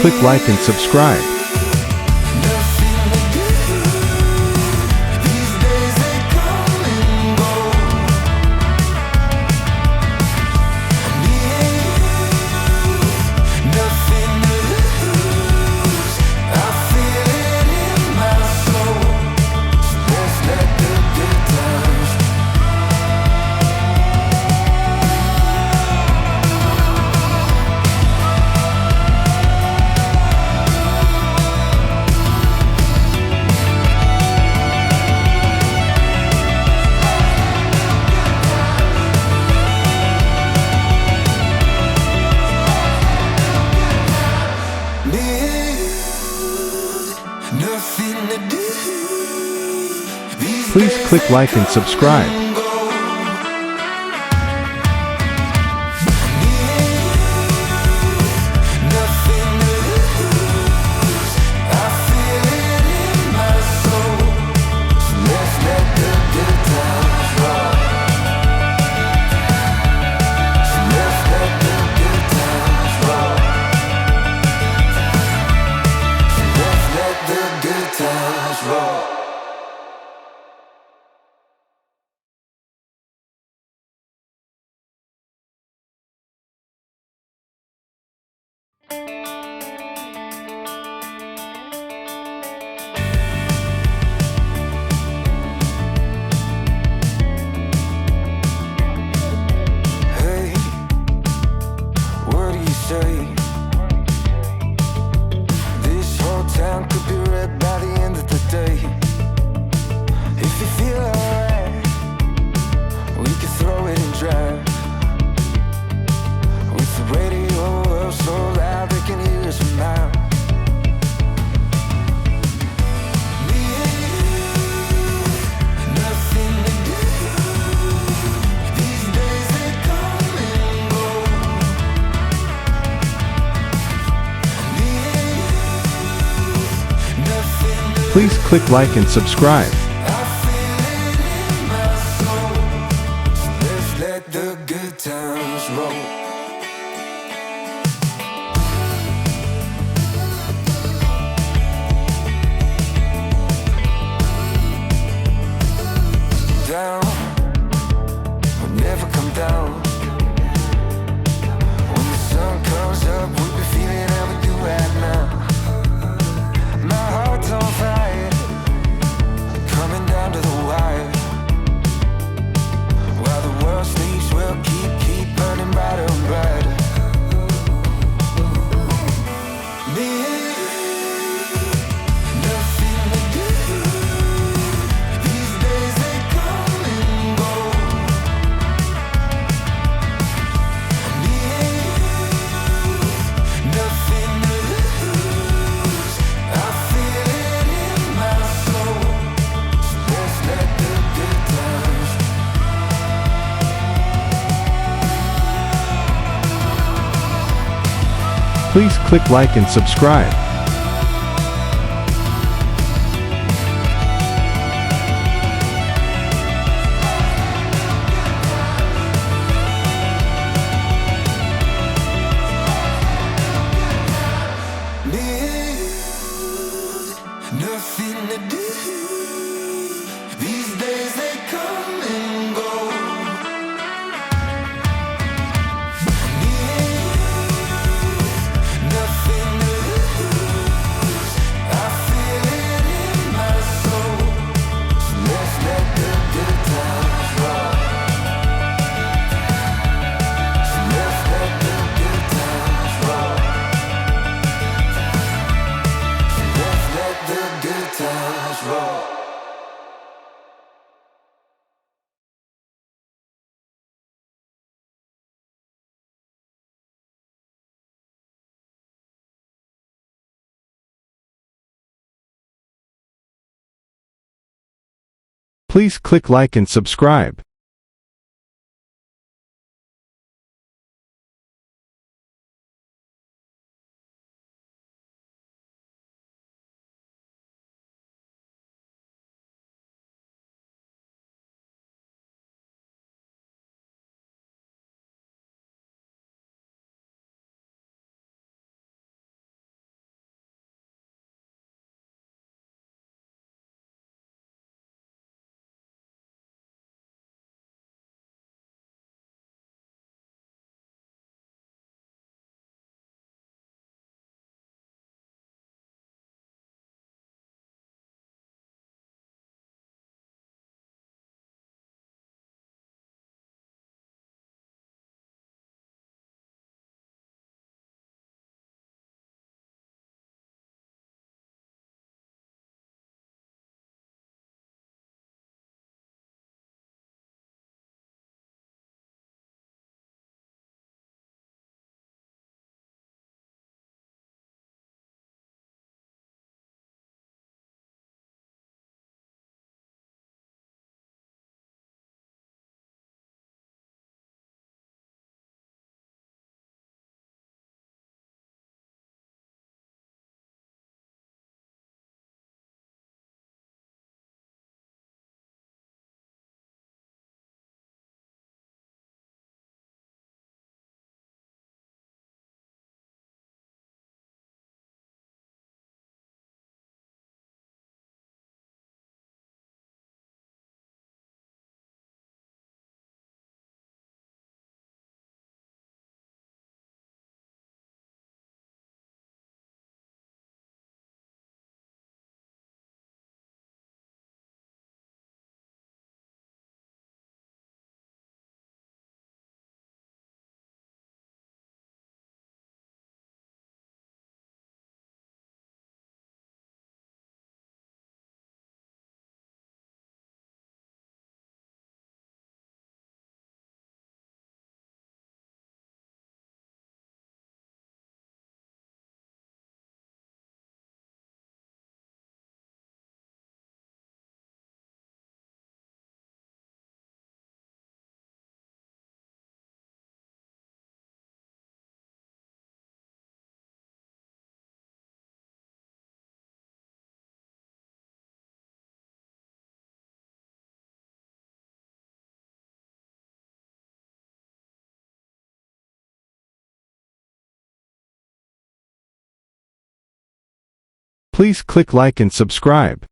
click like and subscribe. Please click like and subscribe. This whole town could be red by the end of the day. If you feel alright, we can throw it and drive. With the radio up so loud they can hear us from miles. Please click like and subscribe. Let's let the good times roll. Down, we'll never come down. When the sun comes up, we'll be feeling how we do right now. My heart's on fire, coming down to the wire. While the world sleeps, we'll keep burning brighter and brighter. Me and you, nothing to do. These days they come and go. Me and you, nothing to lose. I feel it in my soul. Let's let the good times. Please click like and subscribe. Me and you, nothing to do. These days they come and go. Me and you, nothing to lose. I feel it in my soul. Let's let the good times roll. Let's let the good times roll. Let's let the good times roll. Please click like and subscribe. Please click like and subscribe.